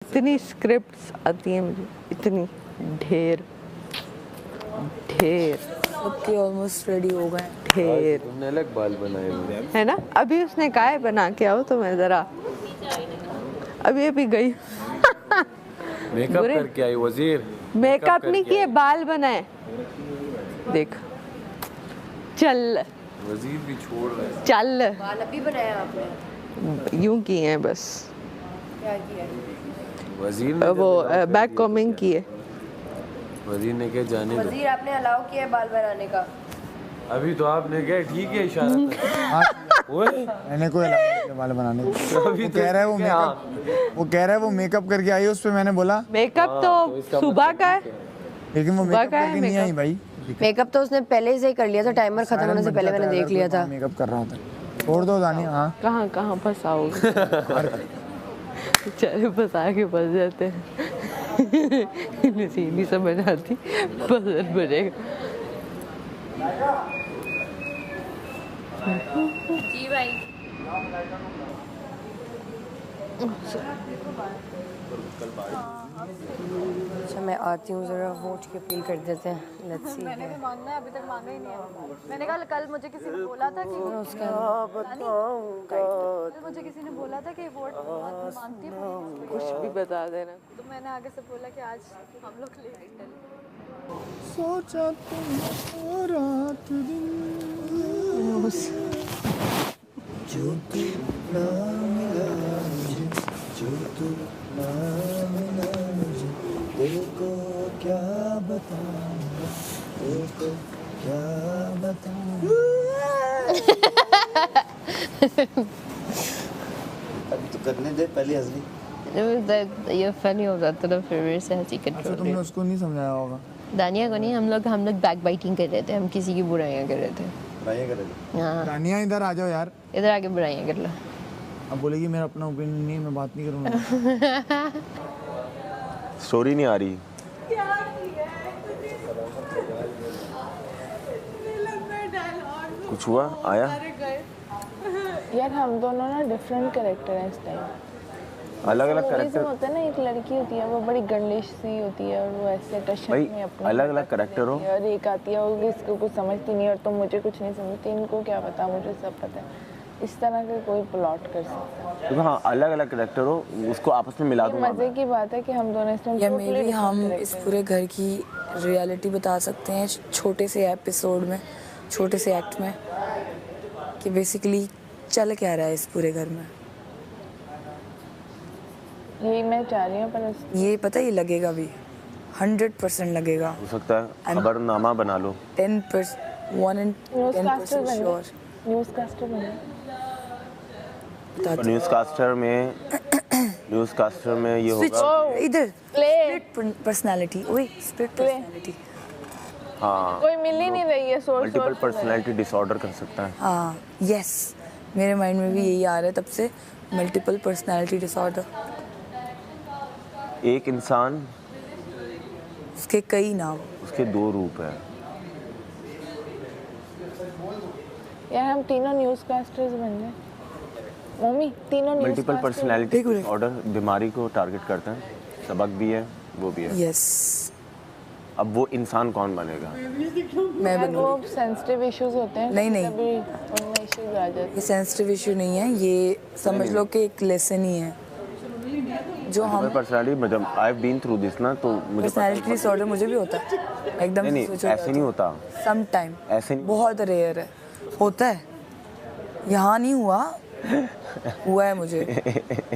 इतनी स्क्रिप्ट्स आती हैं मुझे, इतनी ढेर ढेर। सबके ऑलमोस्ट रेडी हो गए। ढेर तुमने अलग बाल बनाए हुए हैं। है ना। अभी उसने कहा है बना के आओ, तो मैं जरा अभी गई मेकअप करके आई वजीर। मेकअप नहीं किए, बाल बनाए। देख चल वजीर भी छोड़ रहा है। चल, बाल अभी बनाया आपने? यूं किए हैं बस। क्या किया? वजीर ने वो बैक कॉमिंग किए। वजीर ने क्या जाने दो। वजीर आपने अलाउ किया है बाल बनाने का? अभी तो आपने क्या ठीक है इशारा। ओए मैंने कोई अपने बाल बनाने को। अभी वो तो कह रहा है वो क्या? मेकअप, वो कह रहा है वो मेकअप करके आई है। उस पे मैंने बोला मेकअप तो सुबह का है, लेकिन वो सुबह मेकअप का है करके नहीं आई भाई। मेकअप तो उसने पहले से ही कर लिया था, टाइमर खत्म होने से पहले मैंने देख लिया था। मेकअप कर रहा होता। छोड़ दो दानिया। हाँ कहाँ कहाँ फंसाओगे। चलो फंसा के फंस जाते हैं। सीधी समझ आती, पसंद पड़ेगा। जी भाई। अच्छा मैं आती हूँ, जरा वोट की अपील कर देते हैं। Let's see. मैंने भी मांगना है, अभी तक मांगा ही नहीं है। मैंने कल मुझे किसी ने बोला था कि मुझे किसी ने बोला था कि वोट मांगती हूँ, कुछ भी बता देना। तो मैंने आगे से बोला कि आज हम लोग ले सोचा तुम रात दिन जो तू ना मिला मुझे, जो तू ना मिला मुझे, दिल को क्या बताऊं, दिल को क्या बताऊं। अभी तो करने दे, पहले हंसली। ये फनी हो जाता ना, फिर मेरे से हंसी अच्छा कंट्रोल तुमने उसको नहीं समझाया होगा। दानिया को नहीं, हम लोग बैक बाइटिंग कर रहे थे, हम किसी की बुराइयां कर रहे थे। बुराइयां कर रहे हाँ, दानिया इधर आ जाओ यार। इधर आके बुराइयां कर लो। अब बोलेगी मेरा अपना ओपिनियन नहीं है, मैं बात नहीं करूँगा। स्टोरी नहीं आ रही। कुछ हुआ आया? यार हम दोनों ना डिफरेंट कैरेक्टर हैं इस टाइम। अलग अलग मूवीज में कैरेक्टर होता है ना, एक लड़की होती है वो बड़ी गर्लिश सी होती है और वो ऐसे टशन भाई, में अपने अलग-अलग कैरेक्टर हो। और एक आती है वो इसको कुछ समझती नहीं और तुम मुझे कुछ नहीं समझती, इनको क्या पता, मुझे सब पता है। इस तरह का कोई प्लॉट कर सकता है। तो हाँ, अलग अलग कैरेक्टर हो, उसको आपस में मिला ये दूंगा। मजे की बात है कि हम दोनों इसमें या totally मे बी हम different इस character पूरे घर की रियलिटी बता सकते हैं छोटे से एपिसोड में, छोटे से एक्ट में, कि बेसिकली चल क्या रहा है इस पूरे घर में। हैं। यही मैं चाह रही हूँ, पर ये पता ही लगेगा भी, 100% लगेगा। हो सकता है खबरनामा बना लो। 10%, 1 in न्यूज़कास्टर 10% बन श्योर। न्यूज़कास्टर बन न्यूज़कास्टर में ये स्विच होगा। इधर प्ले स्प्लिट पर्सनालिटी। ओए स्प्लिट पर्सनालिटी। हाँ, कोई मिल ही नहीं रही है सोर्स। मल्टीपल पर्सनैलिटी डिसऑर्डर कर सकता है। हाँ यस, मेरे माइंड में भी यही आ रहा है तब से, मल्टीपल पर्सनालिटी डिसऑर्डर। एक इंसान, उसके कई नाम। उसके दो रूप है। यार हम तीनों न्यूज़कास्टर्स बन जाए। मम्मी तीनों मल्टीपल न्यूज़कास्टर पर्सनैलिटी एक मिनट। डिसऑर्डर बीमारी को टारगेट करते हैं। सबक भी है, वो भी है। यस अब वो इंसान कौन बनेगा? मैं यार बनूंगी। वो सेंसिटिव इश्यूज होते हैं, नहीं, नहीं। कभी उनमें इश्यूज आ जाते ये सेंसिटिव इशू नहीं है, ये समझ लो कि एक लेसन ही है जो हम। पर्सनैलिटी मतलब I have been through this ना, तो मुझे पता है। पर्सनालिटी डिसऑर्डर मुझे भी होता है एकदम। नहीं नहीं, ऐसे नहीं होता। सम टाइम, ऐसे नहीं बहुत रेयर है, होता है। यहाँ नहीं हुआ है मुझे।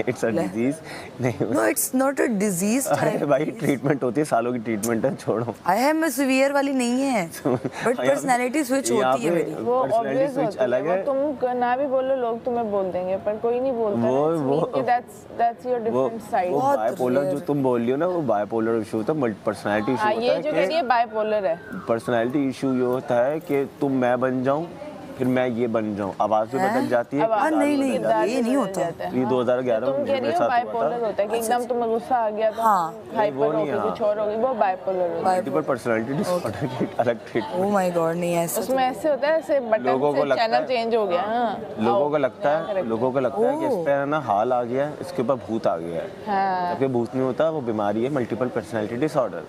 It's a disease. नहीं, no it's not a disease. अरे भाई ट्रीटमेंट होती है, सालों की ट्रीटमेंट है, छोड़ो। आई एम सिवियर वाली नहीं है, बट पर्सनालिटी स्विच होती है मेरी। वो पर्सनैलिटी ऑब्वियस स्विच होता अलग है, है। वो तुम ना भी बोलो लोग तुम्हें बोल देंगे, पर कोई नहीं बोलता वो- दैट्स योर वो डिफरेंट साइड। बहुत बायपोलर जो rare। तुम बोल रही हो ना, वो बायपोलर इशू होता है। पर्सनैलिटी इशू हाँ, होता ये जो कह रही है है बाइपोलर है। कि पर्सनैलिटी इशू ये होता है कि तुम मैं बन जाऊं, फिर मैं ये बन जाऊँ, आवाज़ भी बदल जाती है। नहीं नहीं किरदार ये भी नहीं बदल होता। जाता है। ये 2011 तुम में कह मेरे रही हो साथ हुआ बाइपोलर था। होता है कि एकदम तुम्हें गुस्सा आ गया तो हाइपर हो गई, कुछ और हो गई, वो बाइपोलर होता है। मल्टीपल पर्सनालिटी डिसऑर्डर की अलग ट्रीटमेंट। ओह माय गॉड, नहीं ऐसा उसमें ऐसे होता है, ऐसे बटन लोगों को से लगता चैनल है- चेंज हो गया। हाँ लोगों को लगता है कि इस पे ना हाल आ गया है, इसके ऊपर भूत आ गया है। हाँ। जबकि भूत नहीं होता, वो बीमारी है मल्टीपल पर्सनालिटी डिसऑर्डर।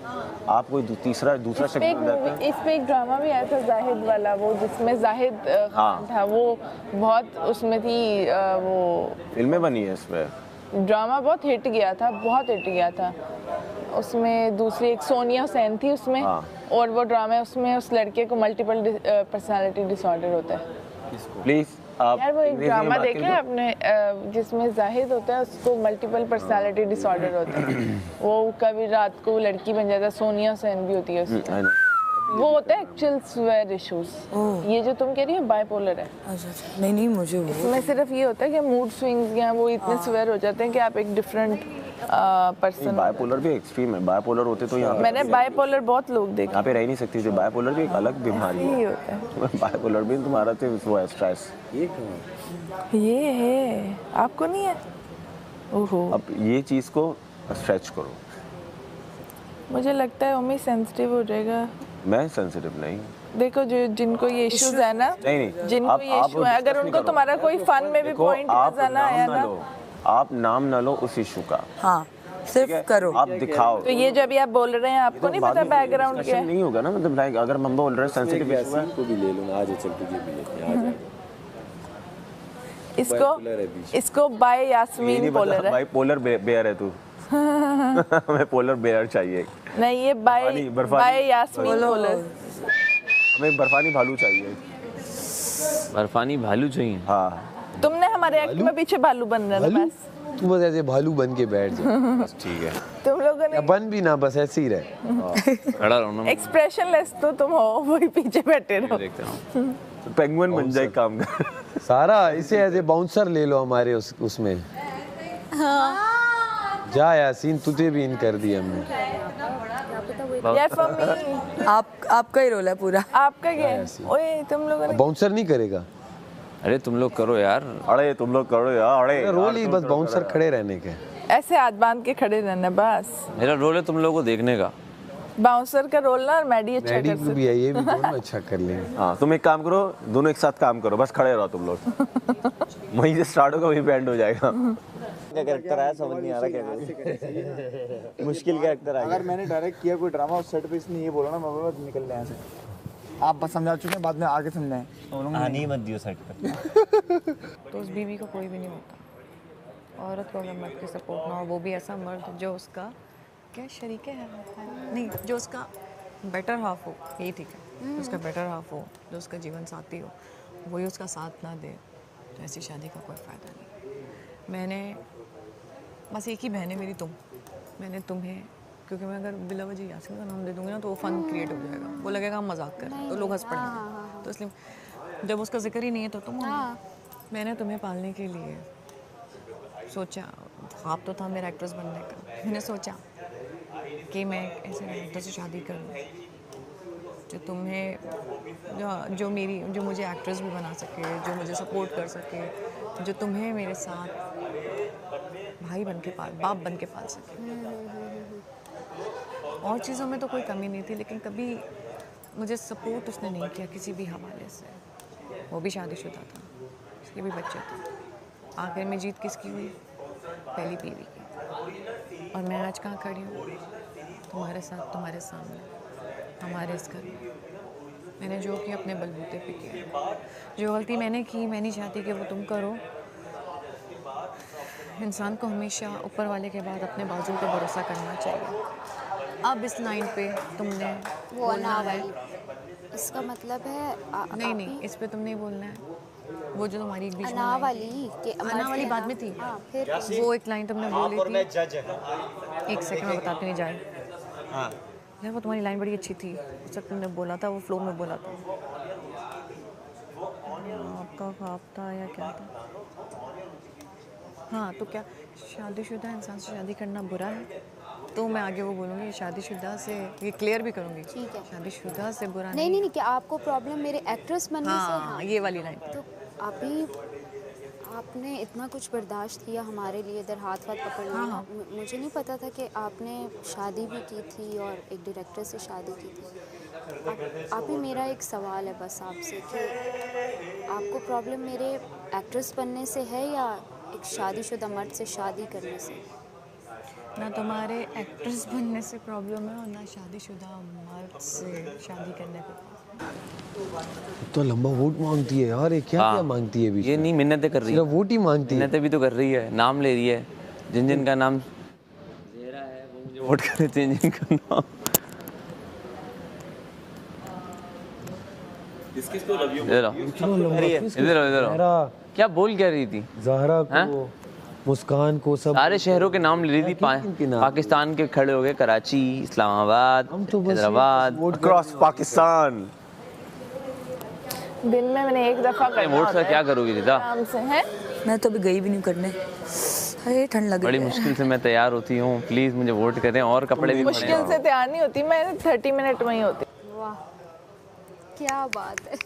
आप कोई दूसरा इस शख्स पे एक बन जाते मूवी, हैं। इस पे एक ड्रामा भी आया था जाहिद वाला, वो जिसमें जाहिद खान था, वो बहुत उसमें थी वो फिल्में बनी है इस पे। ड्रामा बहुत हिट गया था, बहुत हिट गया था। उसमें दूसरी एक सोनिया हुसैन थी उसमें। हाँ। और वो ड्रामा उसमें उस लड़के को मल्टीपल पर्सनालिटी डिसऑर्डर होता है। प्लीज आप यार वो एक अंग्रेजी में ड्रामा बात देखा है करिए। आपने जिसमें जाहिद होता है, उसको मल्टीपल पर्सनालिटी डिसऑर्डर होता है। वो कभी रात को लड़की बन जाता है, सोनिया हुसैन भी होती है उसमें। I know। वो होता है एक्चुअल स्वेयर इश्यूज। ये जो तुम कह रही हो बाइपोलर है। अच्छा नहीं नहीं मुझे वो इसमें सिर्फ ये होता है कि मूड स्विंग्स या वो इतने स्वेयर हो जाते हैं कि आप एक डिफरेंट पर्सन। बायपोलर भी एक्सट्रीम है। बायपोलर होते तो यहाँ मैंने बाइपोलर बहुत लोग देखे। यहाँ पे रह ही नहीं सकती थी। बायपोलर भी एक अलग बीमारी यही है। होता है। बायपोलर भी तुम्हारा तो वो है स्ट्रेस। ये है, आपको नहीं है? ओहो, अब ये चीज़ को स्ट्रेच करो। मुझे लगता है उम्मीद सेंसिटिव हो जाएगा। मैं सेंसिटिव नहीं। देखो जो जिनको ये इश्यूज है ना, नहीं जिनको ये इशू है, अगर उनको तुम्हारा कोई फन में भी देखो, पॉइंट आप नजर ना आया ना, आप नाम न लो उस इशू का। हाँ ठीक सिर्फ है? करो। आप दिखाओ। तो ये जब आप बोल रहे हैं आपको नहीं पता बैकग्राउंड क्या है? नहीं होगा ना, मतलब लाइक अगर हम बोल रहे हैं सेंसिटिव इशू है। को भी ले लूंगा आज, चल तुझे भी लेके आ जाएगा। इसको बाय यास्मीन पोलर है। भाई पोलर बेयर है तू। हमें पोलर बेयर चाहिए। नहीं ये बाय यास्मीन पोलर। हमें बर्फानी भालू चाहिए। बर्फानी भालू चाहिए। हाँ तुमने हमारे एक्ट में पीछे भालू बन रहा है बस। तू बस ऐसे भालू बन के बैठ जा। बस ठीक है। तुम लोगों ने या बन भी ना, बस ऐसे ही रहे। खड़ा रहो ना, एक्सप्रेशनलेस तो तुम हो, वही पीछे बैठे रहो। देखता हूँ। तो पेंगुइन बन जाए काम कर। सारा इसे ऐसे बाउंसर ले लो हमारे उसमें। जा यासीन, तुझे भी इन कर दिया हमने। यार फॉर मी आपका ही रोल है पूरा। आपका क्या है? ओए तुम लोगों ने बाउंसर नहीं करेगा। अरे तुम लोग करो यार। अरे तुम लोग करो यार। अरे रोल ही बस बाउंसर खड़े रहने के। ऐसे हाथ बांध के खड़े रहना बस। मेरा रोल है तुम लोगों को देखने का। बाउंसर का रोल ना, और मैडी अच्छा मैडी कर भी सकती है, ये भी दोनों अच्छा कर लेंगे। हाँ तुम एक काम करो, दोनों एक साथ काम करो, बस खड़े रहो तुम लोग। वहीं से स्टार्ट होगा, वहीं पे एंड हो जाएगा। क्या कैरेक्टर आया समझ नहीं आ रहा क्या मुश्किल कैरेक्टर आया। अगर मैंने डायरेक्ट किया कोई ड्रामा उस सेट पे, इसने ये बोला ना मैं बस निकल रहे हैं यहाँ से। आप बस समझा चुके हैं, बाद में आगे समझाएं। आने मत दियो सेट पे। तो उस बीवी को कोई भी नहीं होता। औरत को अगर मर्द की सपोर्ट ना हो, वो भी ऐसा मर्द जो उसका क्या शरीक है नहीं, जो उसका बेटर हाफ हो, यही ठीक है, उसका बेटर हाफ हो, जो उसका जीवन साथी हो, वही उसका साथ ना दे, तो ऐसी शादी का कोई फ़ायदा नहीं। मैंने बस एक ही बहन है मेरी, तुम। मैंने तुम्हें, क्योंकि मैं अगर बिला वजह यासिन का नाम दे दूँगी ना तो वो फ़न क्रिएट हो जाएगा, वो लगेगा हम मजाक कर रहे हैं, तो लोग हंस पड़ेंगे। तो इसलिए जब उसका जिक्र ही नहीं है तो तुम मैंने तुम्हें पालने के लिए सोचा, ख्वाब तो था मेरा एक्ट्रेस बनने का। मैंने सोचा कि मैं ऐसे एक्टर से शादी करूँ जो तुम्हें जो मुझे एक्ट्रेस भी बना सके, जो मुझे सपोर्ट कर सके, जो तुम्हें मेरे साथ भाई बन के बाप बन के पाल सके। और चीज़ों में तो कोई कमी नहीं थी, लेकिन कभी मुझे सपोर्ट उसने नहीं किया किसी भी हवाले से। वो भी शादीशुदा था, उसके भी बच्चे थे। आखिर में जीत किसकी हुई? पहली बीवी की। और मैं आज कहाँ खड़ी हूँ? तुम्हारे साथ, तुम्हारे सामने, हमारे इस घर में। मैंने जो किया अपने बलबूते पे किया। जो गलती मैंने की, मैं नहीं चाहती कि वो तुम करो। इंसान को हमेशा ऊपर वाले के बाद अपने बाजू पे भरोसा करना चाहिए। अब इस लाइन पे तुमने वो बोलना है, इसका मतलब है नहीं इस पे तुमने बोलना है। वो जो तुम्हारी एक बीच में अना आई वाली अना वाली बात में थी। हाँ, फिर वो एक लाइन तुमने बोली थी। एक सेकंड में बताती नहीं जाए। यार वो तुम्हारी लाइन बड़ी अच्छी थी, उस वक्त तुमने बोला था, वो फ्लो में बोला था। आपका ख्वाब था या क्या था? हाँ, तो क्या शादीशुदा इंसान से शादी करना बुरा है? तो मैं आगे वो बोलूँगी शादीशुदा से, ये क्लियर भी करूँगी। ठीक है। शादीशुदा से बुरा नहीं नहीं नहीं, कि आपको प्रॉब्लम मेरे एक्ट्रेस बनने से? हाँ, ये वाली लाइन। तो अभी आपने इतना कुछ बर्दाश्त किया हमारे लिए, इधर हाथ वाथ पकड़ लिया। मुझे नहीं पता था कि आपने शादी भी की थी और एक डायरेक्टर से शादी की थी। अभी मेरा एक सवाल है बस आपसे कि आपको प्रॉब्लम मेरे एक्ट्रेस बनने से है या एक शादीशुदा मर्द से शादी करने से? ना तुम्हारे एक्ट्रेस बनने से प्रॉब्लम है और ना शादीशुदा मर्द से शादी करने पे। तो लंबा वोट मांगती है यार, ये क्या क्या मांगती है बीच ये नहीं मिन्नतें कर रही है, सिर्फ वोट ही मांगती है। मिन्नतें भी तो कर रही है, नाम ले रही है। जिन जिन का नाम ज़ेहरा है वो मुझे वोट करे, जिन जिन का नाम किसको लव यू इधर क्या बोल क्या रही थी? ज़हरा को, मुस्कान को, सब सारे शहरों के नाम ले रही थी। पाकिस्तान के खड़े हो गए, कराची, इस्लामाबाद, हैदराबाद, अक्रॉस पाकिस्तान। दिन में मैंने एक दफा करना वोट होता का क्या है। करोगी दीदा? आराम से है। मैं तो अभी गई भी नहीं करने, अरे ठंड लग बड़ी रही है। मुश्किल से मैं तैयार होती हूँ, प्लीज मुझे वोट करें। और कपड़े भी मुश्किल से तैयार नहीं होती मैं, 30 मिनट में ही होती। वाह क्या बात है।